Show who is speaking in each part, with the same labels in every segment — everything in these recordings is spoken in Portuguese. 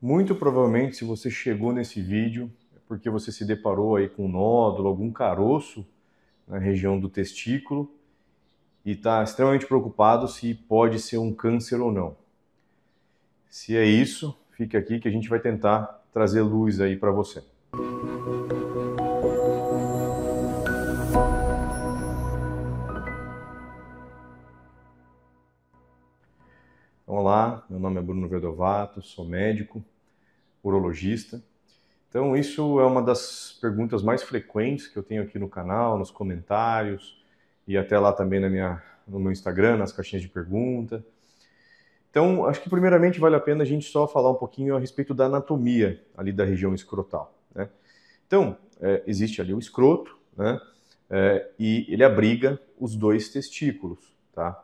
Speaker 1: Muito provavelmente, se você chegou nesse vídeo, é porque você se deparou aí com um nódulo, algum caroço na região do testículo e está extremamente preocupado se pode ser um câncer ou não. Se é isso, fique aqui que a gente vai tentar trazer luz aí para você. Olá, meu nome é Bruno Vedovato, sou médico, urologista. Então, isso é uma das perguntas mais frequentes que eu tenho aqui no canal, nos comentários e até lá também no meu Instagram, nas caixinhas de pergunta. Então, acho que primeiramente vale a pena a gente só falar um pouquinho a respeito da anatomia ali da região escrotal, né? Então, existe ali o escroto, né? E ele abriga os dois testículos, tá?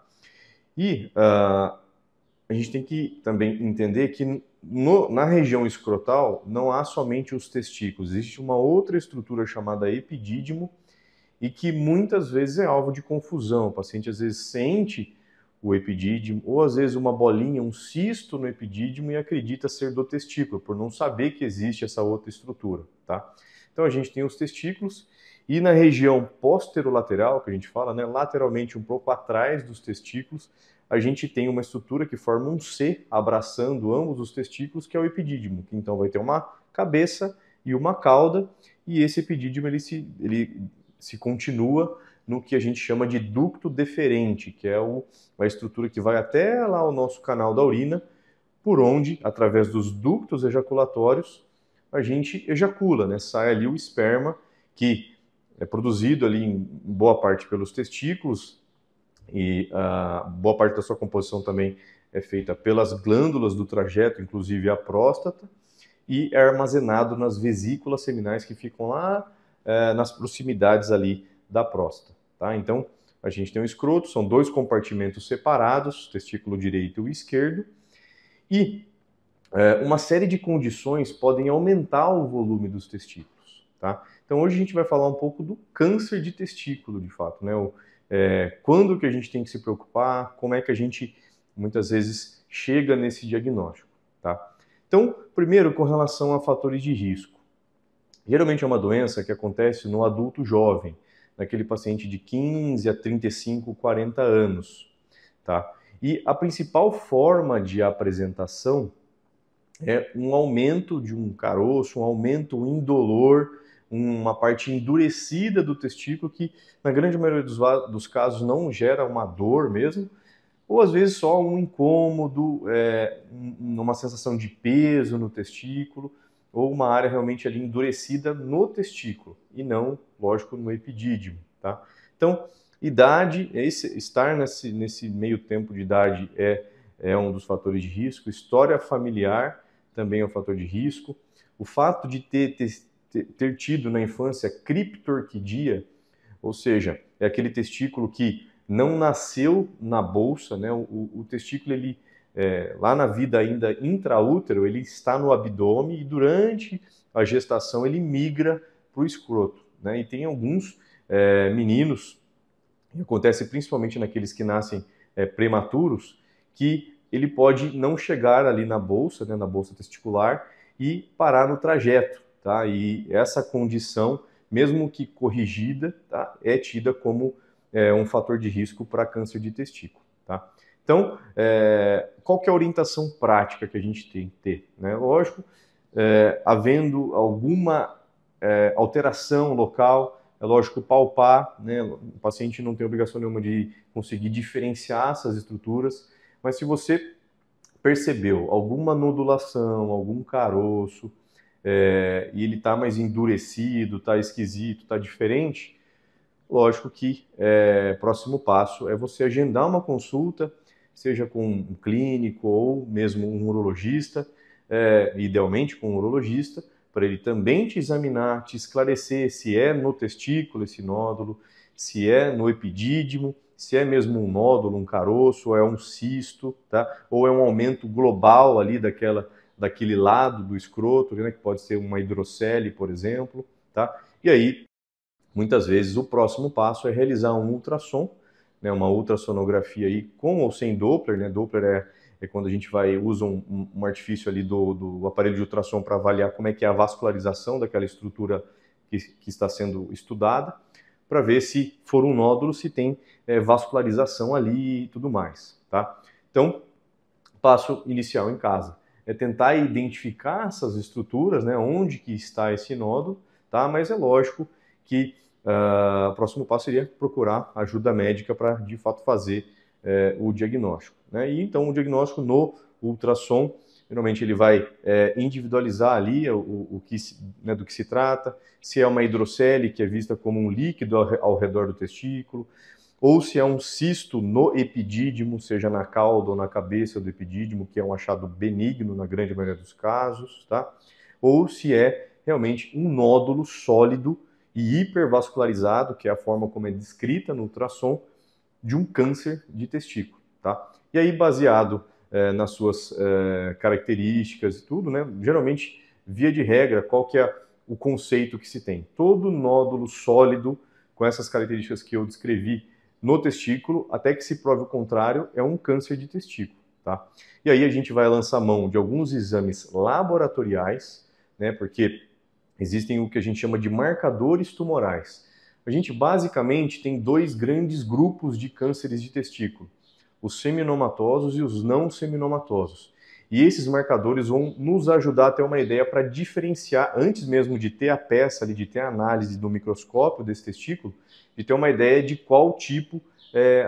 Speaker 1: E a gente tem que também entender que na região escrotal não há somente os testículos, existe uma outra estrutura chamada epidídimo e que muitas vezes é alvo de confusão. O paciente às vezes sente o epidídimo ou às vezes uma bolinha, um cisto no epidídimo e acredita ser do testículo, por não saber que existe essa outra estrutura, tá? Então a gente tem os testículos e na região posterolateral, que a gente fala, né, lateralmente um pouco atrás dos testículos, a gente tem uma estrutura que forma um C abraçando ambos os testículos, que é o epidídimo, que então vai ter uma cabeça e uma cauda, e esse epidídimo ele se continua no que a gente chama de ducto deferente, que é uma estrutura que vai até lá o nosso canal da urina, por onde, através dos ductos ejaculatórios, a gente ejacula, né? Sai ali o esperma, que é produzido ali em boa parte pelos testículos, e boa parte da sua composição também é feita pelas glândulas do trajeto, inclusive a próstata, e é armazenado nas vesículas seminais que ficam lá nas proximidades ali da próstata, tá? Então, a gente tem o escroto, são dois compartimentos separados, testículo direito e esquerdo, e uma série de condições podem aumentar o volume dos testículos, tá? Então, hoje a gente vai falar um pouco do câncer de testículo, de fato, né? Quando que a gente tem que se preocupar, como é que a gente, muitas vezes, chega nesse diagnóstico, tá? Então, primeiro, com relação a fatores de risco. Geralmente é uma doença que acontece no adulto jovem, naquele paciente de 15 a 35, 40 anos, tá? E a principal forma de apresentação é um aumento de um caroço, um aumento indolor, uma parte endurecida do testículo que, na grande maioria dos casos, não gera uma dor mesmo, ou às vezes só um incômodo, uma sensação de peso no testículo, ou uma área realmente ali endurecida no testículo, e não, lógico, no epidídimo, tá? Então, idade, estar nesse meio tempo de idade é um dos fatores de risco, história familiar também é um fator de risco, o fato de ter tido na infância criptorquidia, ou seja, é aquele testículo que não nasceu na bolsa, né? O testículo, ele, lá na vida ainda intraútero, ele está no abdômen e durante a gestação ele migra para o escroto, né? E tem alguns meninos, e acontece principalmente naqueles que nascem prematuros, que ele pode não chegar ali na bolsa, né, na bolsa testicular, e parar no trajeto, tá? E essa condição, mesmo que corrigida, tá, é tida como um fator de risco para câncer de testículo, tá? Então, qual que é a orientação prática que a gente tem que ter, né? Lógico, havendo alguma alteração local, é lógico palpar, né? O paciente não tem obrigação nenhuma de conseguir diferenciar essas estruturas, mas se você percebeu alguma nodulação, algum caroço, e ele está mais endurecido, está esquisito, está diferente, lógico que próximo passo é você agendar uma consulta, seja com um clínico ou mesmo um urologista, idealmente com um urologista, para ele também te examinar, te esclarecer se é no testículo esse nódulo, se é no epidídimo, se é mesmo um nódulo, um caroço, ou é um cisto, tá? Ou é um aumento global ali daquele lado do escroto, né? Que pode ser uma hidrocele, por exemplo, tá? E aí, muitas vezes, o próximo passo é realizar um ultrassom, né? Uma ultrassonografia aí com ou sem Doppler, né? Doppler é quando a gente usa um artifício ali do aparelho de ultrassom para avaliar como é que é a vascularização daquela estrutura que está sendo estudada, para ver se for um nódulo, se tem vascularização ali e tudo mais, tá? Então, passo inicial em casa é tentar identificar essas estruturas, né, onde que está esse nódulo, tá? Mas é lógico que o próximo passo seria procurar ajuda médica para, de fato, fazer o diagnóstico, né? E então o diagnóstico no ultrassom, geralmente ele vai individualizar ali né, do que se trata, se é uma hidrocele, que é vista como um líquido ao redor do testículo, ou se é um cisto no epidídimo, seja na cauda ou na cabeça do epidídimo, que é um achado benigno na grande maioria dos casos, tá? Ou se é realmente um nódulo sólido e hipervascularizado, que é a forma como é descrita no ultrassom, de um câncer de testículo, tá? E aí, baseado nas suas características e tudo, né? Geralmente, via de regra, qual que é o conceito que se tem? Todo nódulo sólido, com essas características que eu descrevi no testículo, até que se prove o contrário, é um câncer de testículo, tá? E aí a gente vai lançar mão de alguns exames laboratoriais, né? Porque existem o que a gente chama de marcadores tumorais. A gente basicamente tem dois grandes grupos de cânceres de testículo, os seminomatosos e os não seminomatosos. E esses marcadores vão nos ajudar a ter uma ideia para diferenciar, antes mesmo de ter a peça ali, de ter a análise do microscópio desse testículo, de ter uma ideia de qual tipo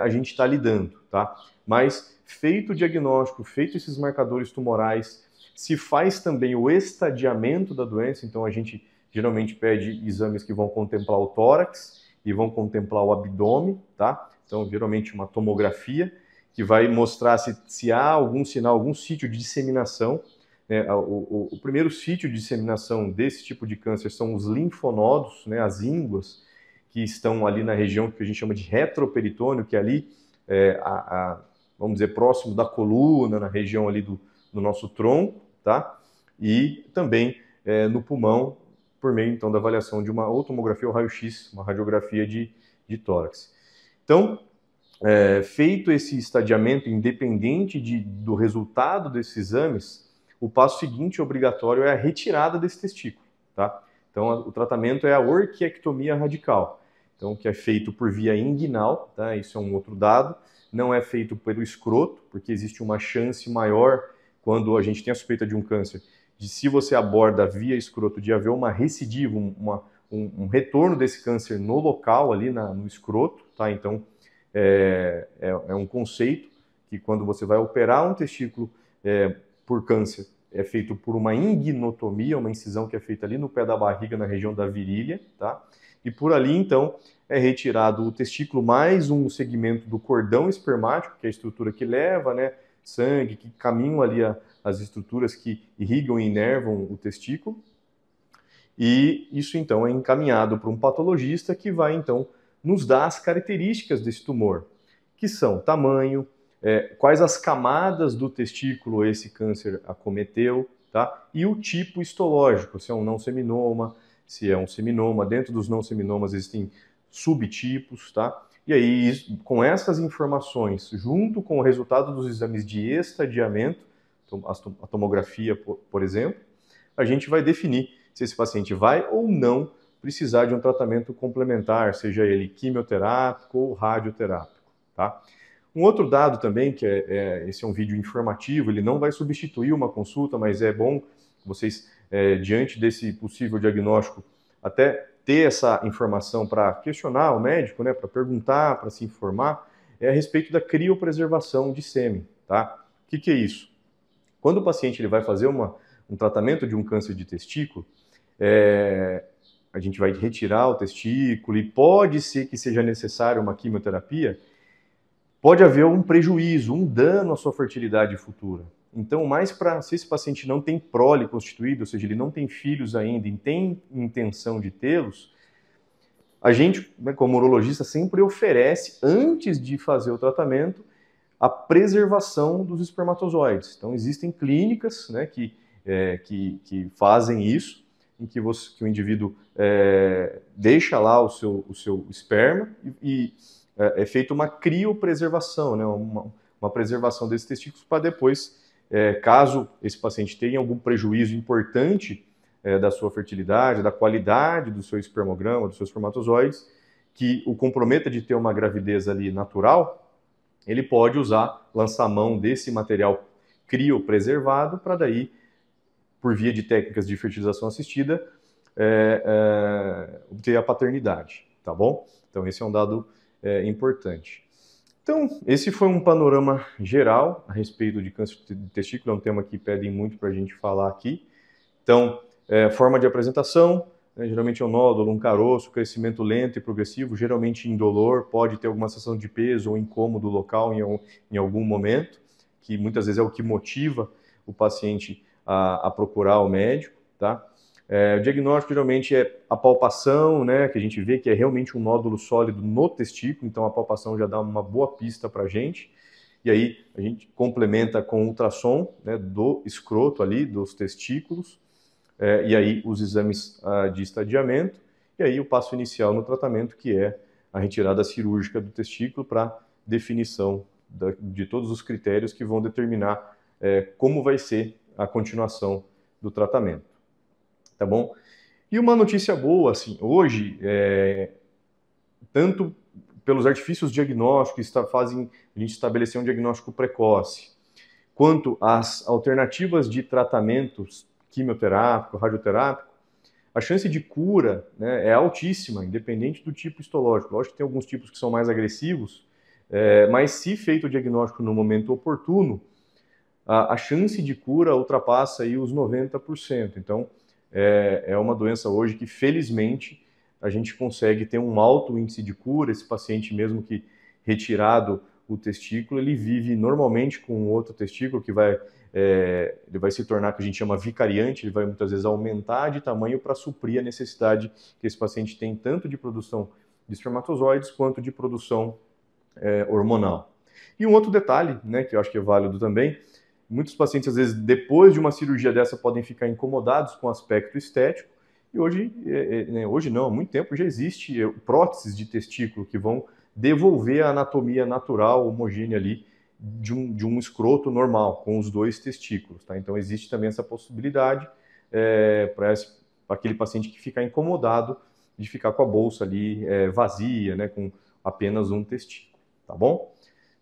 Speaker 1: a gente está lidando, tá? Mas feito o diagnóstico, feito esses marcadores tumorais, se faz também o estadiamento da doença, então a gente geralmente pede exames que vão contemplar o tórax e vão contemplar o abdômen, tá? Então, geralmente uma tomografia que vai mostrar se há algum sinal, algum sítio de disseminação. Né? O primeiro sítio de disseminação desse tipo de câncer são os linfonodos, né? As ínguas, que estão ali na região que a gente chama de retroperitônio, que é ali, vamos dizer, próximo da coluna, na região ali do nosso tronco, tá? E também no pulmão, por meio, então, da avaliação de uma ou tomografia ou raio-x, uma radiografia de tórax. Então, feito esse estadiamento independente do resultado desses exames, o passo seguinte obrigatório é a retirada desse testículo, tá? Então, o tratamento é a orquiectomia radical, então, que é feito por via inguinal, tá? Isso é um outro dado, não é feito pelo escroto, porque existe uma chance maior quando a gente tem a suspeita de um câncer, de se você aborda via escroto, de haver uma recidiva, um retorno desse câncer no local ali, no escroto, tá? Então, é um conceito que quando você vai operar um testículo por câncer, é feito por uma inguinotomia, uma incisão que é feita ali no pé da barriga, na região da virilha, tá? E por ali, então, é retirado o testículo mais um segmento do cordão espermático, que é a estrutura que leva, né, sangue, que caminham ali as estruturas que irrigam e inervam o testículo. E isso, então, é encaminhado para um patologista que vai, então, nos dar as características desse tumor, que são tamanho, quais as camadas do testículo esse câncer acometeu, tá? E o tipo histológico, se é um não seminoma, se é um seminoma. Dentro dos não seminomas existem subtipos, tá? E aí, com essas informações, junto com o resultado dos exames de estadiamento, a tomografia, por exemplo, a gente vai definir se esse paciente vai ou não precisar de um tratamento complementar, seja ele quimioterápico ou radioterápico, tá? Um outro dado também, que esse é um vídeo informativo, ele não vai substituir uma consulta, mas é bom vocês, diante desse possível diagnóstico, até ter essa informação para questionar o médico, né, para perguntar, para se informar, a respeito da criopreservação de sêmen, tá? O que é isso? Quando o paciente ele vai fazer um tratamento de um câncer de testículo, a gente vai retirar o testículo e pode ser que seja necessário uma quimioterapia, pode haver um prejuízo, um dano à sua fertilidade futura. Então, se esse paciente não tem prole constituída, ou seja, ele não tem filhos ainda e tem intenção de tê-los, a gente, né, como urologista, sempre oferece, antes de fazer o tratamento, a preservação dos espermatozoides. Então, existem clínicas, né, que fazem isso, em que o indivíduo deixa lá o seu esperma e é feita uma criopreservação, né, uma preservação desses testículos para depois, caso esse paciente tenha algum prejuízo importante da sua fertilidade, da qualidade do seu espermograma, dos seus espermatozoides, que o comprometa de ter uma gravidez ali natural, ele pode lançar mão desse material criopreservado para daí, por via de técnicas de fertilização assistida, obter a paternidade, tá bom? Então esse é um dado importante. Então, esse foi um panorama geral a respeito de câncer de testículo, é um tema que pedem muito para a gente falar aqui. Então, forma de apresentação, né, geralmente é um nódulo, um caroço, crescimento lento e progressivo, geralmente indolor, pode ter alguma sensação de peso ou incômodo local em algum momento, que muitas vezes é o que motiva o paciente a procurar o médico, tá? O diagnóstico geralmente é a palpação, né, que a gente vê que é realmente um nódulo sólido no testículo, então a palpação já dá uma boa pista para a gente. E aí a gente complementa com ultrassom, né, do escroto ali, dos testículos, e aí os exames de estadiamento, e aí o passo inicial no tratamento, que é a retirada cirúrgica do testículo para definição de todos os critérios que vão determinar como vai ser a continuação do tratamento. Tá bom? E uma notícia boa, assim, hoje, tanto pelos artifícios diagnósticos que fazem a gente estabelecer um diagnóstico precoce, quanto as alternativas de tratamentos quimioterápico, radioterápico, a chance de cura, né, é altíssima, independente do tipo histológico. Lógico que tem alguns tipos que são mais agressivos, mas se feito o diagnóstico no momento oportuno, a chance de cura ultrapassa aí os 90%. Então, é uma doença hoje que, felizmente, a gente consegue ter um alto índice de cura. Esse paciente, mesmo que retirado o testículo, ele vive normalmente com outro testículo que ele vai se tornar, que a gente chama vicariante, ele vai muitas vezes aumentar de tamanho para suprir a necessidade que esse paciente tem tanto de produção de espermatozoides quanto de produção hormonal. E um outro detalhe, né, que eu acho que é válido também, muitos pacientes, às vezes, depois de uma cirurgia dessa, podem ficar incomodados com o aspecto estético. E hoje não, há muito tempo já existe próteses de testículo que vão devolver a anatomia natural, homogênea ali, de um escroto normal, com os dois testículos. Tá? Então, existe também essa possibilidade para aquele paciente que ficar incomodado de ficar com a bolsa ali vazia, né, com apenas um testículo. Tá bom?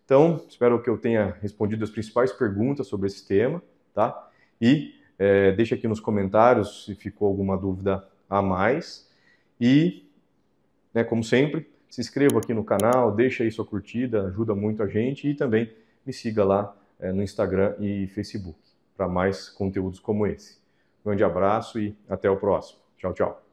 Speaker 1: Então, espero que eu tenha respondido as principais perguntas sobre esse tema, tá? E deixe aqui nos comentários se ficou alguma dúvida a mais. E, né, como sempre, se inscreva aqui no canal, deixe aí sua curtida, ajuda muito a gente. E também me siga lá no Instagram e Facebook para mais conteúdos como esse. Um grande abraço e até o próximo. Tchau, tchau.